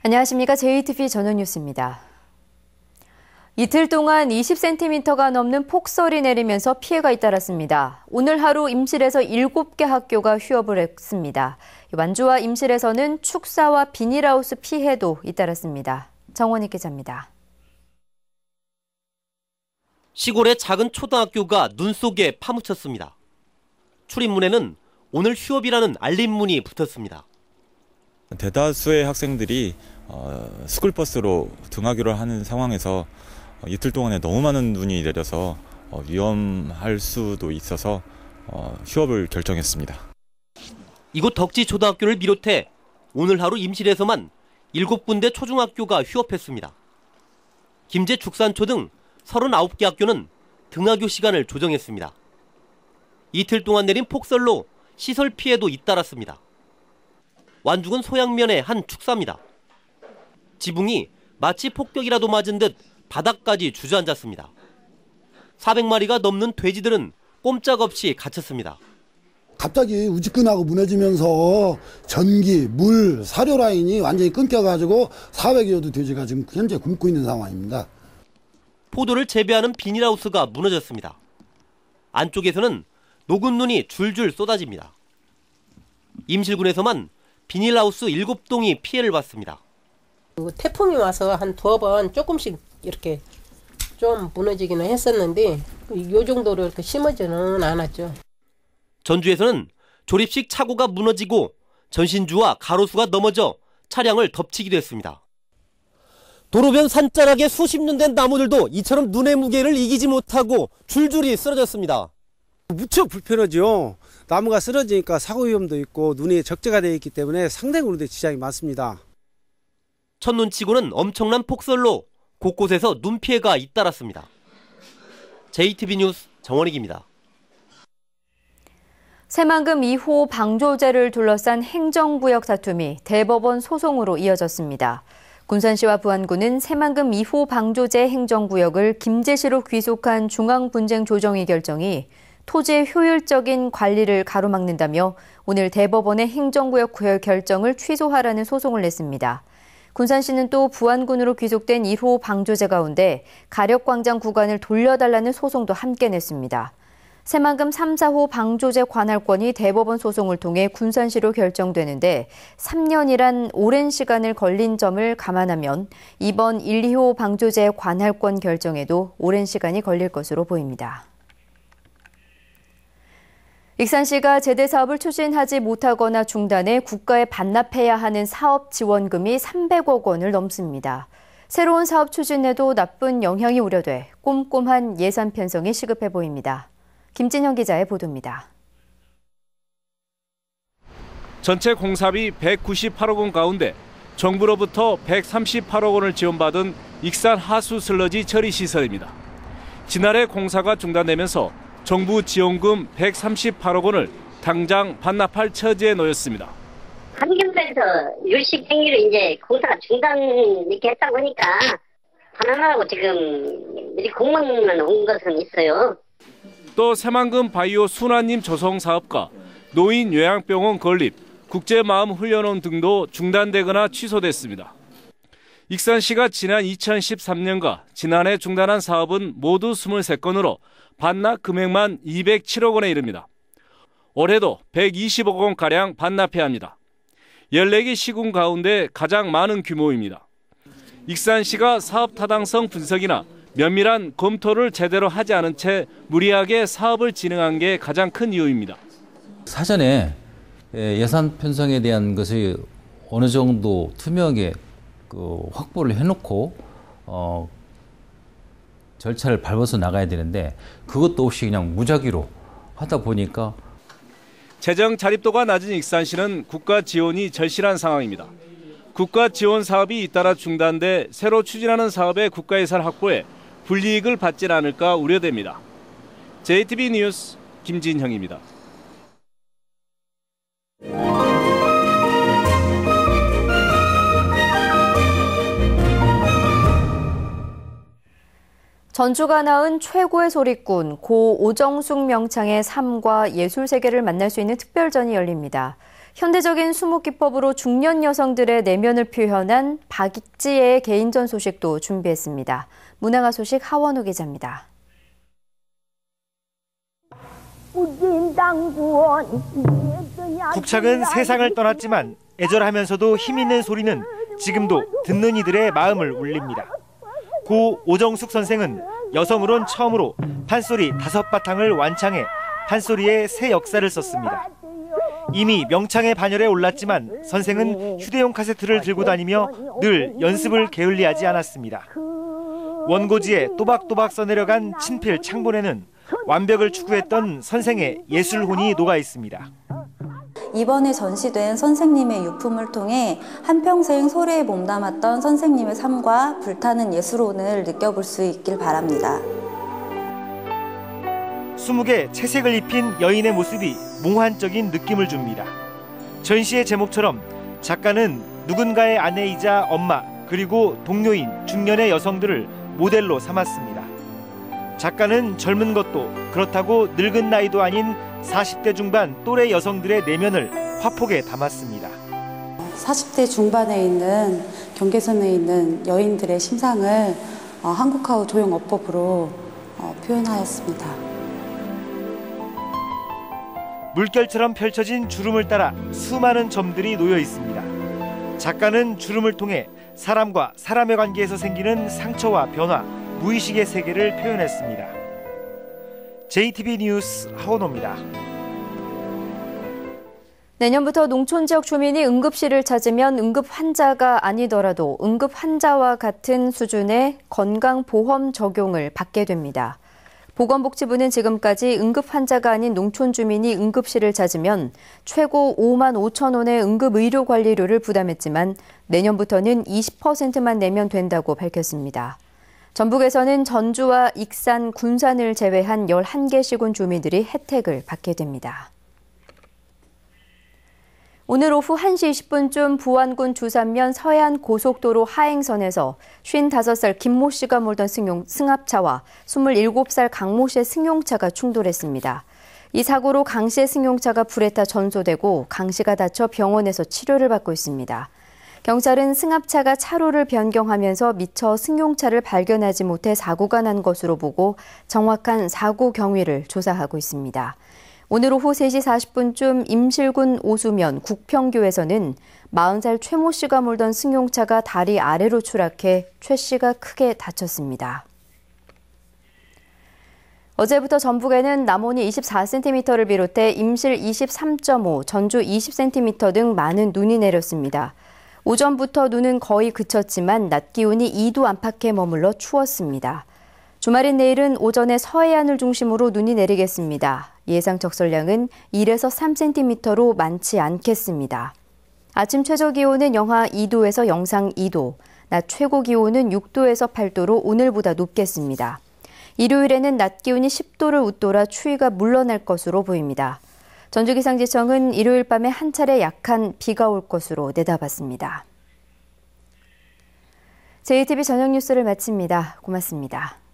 안녕하십니까. JTV 전원뉴스입니다. 이틀 동안 20cm가 넘는 폭설이 내리면서 피해가 잇따랐습니다. 오늘 하루 임실에서 7개 학교가 휴업을 했습니다. 완주와 임실에서는 축사와 비닐하우스 피해도 잇따랐습니다. 정원희 기자입니다. 시골의 작은 초등학교가 눈 속에 파묻혔습니다. 출입문에는 오늘 휴업이라는 알림문이 붙었습니다. 대다수의 학생들이 스쿨버스로 등하교를 하는 상황에서 이틀 동안에 너무 많은 눈이 내려서 위험할 수도 있어서 휴업을 결정했습니다. 이곳 덕지 초등학교를 비롯해 오늘 하루 임실에서만 7군데 초중학교가 휴업했습니다. 김제 죽산초 등 39개 학교는 등하교 시간을 조정했습니다. 이틀 동안 내린 폭설로 시설 피해도 잇따랐습니다. 완주군 소양면의 한 축사입니다. 지붕이 마치 폭격이라도 맞은 듯 바닥까지 주저앉았습니다. 400마리가 넘는 돼지들은 꼼짝없이 갇혔습니다. 갑자기 우지끈하고 무너지면서 전기, 물, 사료 라인이 완전히 끊겨가지고 400여 도 돼지가 지금 현재 굶고 있는 상황입니다. 포도를 재배하는 비닐하우스가 무너졌습니다. 안쪽에서는 녹은 눈이 줄줄 쏟아집니다. 임실군에서만 비닐하우스 7동이 피해를 봤습니다. 태풍이 와서 한 2번 조금씩 이렇게 좀 무너지기는 했었는데 이 정도로 이렇게 심하지는 않았죠. 전주에서는 조립식 차고가 무너지고 전신주와 가로수가 넘어져 차량을 덮치기도 했습니다. 도로변 산자락에 수십 년 된 나무들도 이처럼 눈의 무게를 이기지 못하고 줄줄이 쓰러졌습니다. 무척 불편하죠. 나무가 쓰러지니까 사고 위험도 있고 눈이 적재가 되어 있기 때문에 상당히 오는데 지장이 많습니다. 첫눈치고는 엄청난 폭설로 곳곳에서 눈 피해가 잇따랐습니다. JTB 뉴스 정원익입니다. 새만금 2호 방조제를 둘러싼 행정구역 다툼이 대법원 소송으로 이어졌습니다. 군산시와 부안군은 새만금 2호 방조제 행정구역을 김제시로 귀속한 중앙분쟁조정위 결정이 토지의 효율적인 관리를 가로막는다며 오늘 대법원의 행정구역 결정을 취소하라는 소송을 냈습니다. 군산시는 또 부안군으로 귀속된 1호 방조제 가운데 가력광장 구간을 돌려달라는 소송도 함께 냈습니다. 새만금 3, 4호 방조제 관할권이 대법원 소송을 통해 군산시로 결정되는데 3년이란 오랜 시간을 걸린 점을 감안하면 이번 1, 2호 방조제 관할권 결정에도 오랜 시간이 걸릴 것으로 보입니다. 익산시가 제대 사업을 추진하지 못하거나 중단해 국가에 반납해야 하는 사업 지원금이 300억 원을 넘습니다. 새로운 사업 추진에도 나쁜 영향이 우려돼 꼼꼼한 예산 편성이 시급해 보입니다. 김진형 기자의 보도입니다. 전체 공사비 198억 원 가운데 정부로부터 138억 원을 지원받은 익산 하수 슬러지 처리 시설입니다. 지난해 공사가 중단되면서 정부 지원금 138억 원을 당장 반납할 처지에 놓였습니다. 환경부에서 일식 행위로 이제 공사가 중단 이렇게 했다고 하니까 반환하라고 지금 미리 공문만 온 것은 있어요. 또 새만금 바이오 순환림 조성 사업과 노인 요양병원 건립, 국제마음훈련원 등도 중단되거나 취소됐습니다. 익산시가 지난 2013년과 지난해 중단한 사업은 모두 23건으로 반납 금액만 207억 원에 이릅니다. 올해도 120억 원가량 반납해야 합니다. 14개 시군 가운데 가장 많은 규모입니다. 익산시가 사업 타당성 분석이나 면밀한 검토를 제대로 하지 않은 채 무리하게 사업을 진행한 게 가장 큰 이유입니다. 사전에 예산 편성에 대한 것을 어느 정도 투명하게 확보를 해놓고 절차를 밟아서 나가야 되는데 그것도 없이 그냥 무작위로 하다 보니까 재정 자립도가 낮은 익산시는 국가 지원이 절실한 상황입니다. 국가 지원 사업이 잇따라 중단돼 새로 추진하는 사업에 국가 예산 확보에 불이익을 받지 않을까 우려됩니다. JTB 뉴스 김진형입니다. 전주가 낳은 최고의 소리꾼 고 오정숙 명창의 삶과 예술 세계를 만날 수 있는 특별전이 열립니다. 현대적인 수목 기법으로 중년 여성들의 내면을 표현한 박익지의 개인전 소식도 준비했습니다. 문화가 소식 하원우 기자입니다. 국착은 세상을 떠났지만 애절하면서도 힘있는 소리는 지금도 듣는 이들의 마음을 울립니다. 고 오정숙 선생은 여성으론 처음으로 판소리 5바탕을 완창해 판소리의 새 역사를 썼습니다. 이미 명창의 반열에 올랐지만 선생은 휴대용 카세트를 들고 다니며 늘 연습을 게을리하지 않았습니다. 원고지에 또박또박 써내려간 친필 창본에는 완벽을 추구했던 선생의 예술혼이 녹아 있습니다. 이번에 전시된 선생님의 유품을 통해 한평생 소리에 몸담았던 선생님의 삶과 불타는 예술혼을 느껴볼 수 있길 바랍니다. 20개 채색을 입힌 여인의 모습이 몽환적인 느낌을 줍니다. 전시의 제목처럼 작가는 누군가의 아내이자 엄마 그리고 동료인 중년의 여성들을 모델로 삼았습니다. 작가는 젊은 것도 그렇다고 늙은 나이도 아닌 40대 중반 또래 여성들의 내면을 화폭에 담았습니다. 40대 중반에 있는 경계선에 있는 여인들의 심상을 한국화우 조형어법으로 표현하였습니다. 물결처럼 펼쳐진 주름을 따라 수많은 점들이 놓여 있습니다. 작가는 주름을 통해 사람과 사람의 관계에서 생기는 상처와 변화, 무의식의 세계를 표현했습니다. JTB 뉴스 하원호입니다. 내년부터 농촌 지역 주민이 응급실을 찾으면 응급 환자가 아니더라도 응급 환자와 같은 수준의 건강보험 적용을 받게 됩니다. 보건복지부는 지금까지 응급 환자가 아닌 농촌 주민이 응급실을 찾으면 최고 5만 5천 원의 응급의료관리료를 부담했지만 내년부터는 20%만 내면 된다고 밝혔습니다. 전북에서는 전주와 익산, 군산을 제외한 11개 시군 주민들이 혜택을 받게 됩니다. 오늘 오후 1시 20분쯤 부안군 주산면 서해안 고속도로 하행선에서 55살 김모 씨가 몰던 승합차와 27살 강모 씨의 승용차가 충돌했습니다. 이 사고로 강 씨의 승용차가 불에 타 전소되고 강 씨가 다쳐 병원에서 치료를 받고 있습니다. 경찰은 승합차가 차로를 변경하면서 미처 승용차를 발견하지 못해 사고가 난 것으로 보고 정확한 사고 경위를 조사하고 있습니다. 오늘 오후 3시 40분쯤 임실군 오수면 국평교에서는 40살 최모 씨가 몰던 승용차가 다리 아래로 추락해 최 씨가 크게 다쳤습니다. 어제부터 전북에는 남원이 24cm를 비롯해 임실 23.5, 전주 20cm 등 많은 눈이 내렸습니다. 오전부터 눈은 거의 그쳤지만 낮 기온이 2도 안팎에 머물러 추웠습니다. 주말인 내일은 오전에 서해안을 중심으로 눈이 내리겠습니다. 예상 적설량은 1에서 3cm로 많지 않겠습니다. 아침 최저 기온은 영하 2도에서 영상 2도, 낮 최고 기온은 6도에서 8도로 오늘보다 높겠습니다. 일요일에는 낮 기온이 10도를 웃돌아 추위가 물러날 것으로 보입니다. 전주기상지청은 일요일 밤에 한 차례 약한 비가 올 것으로 내다봤습니다. JTB 저녁 뉴스를 마칩니다. 고맙습니다.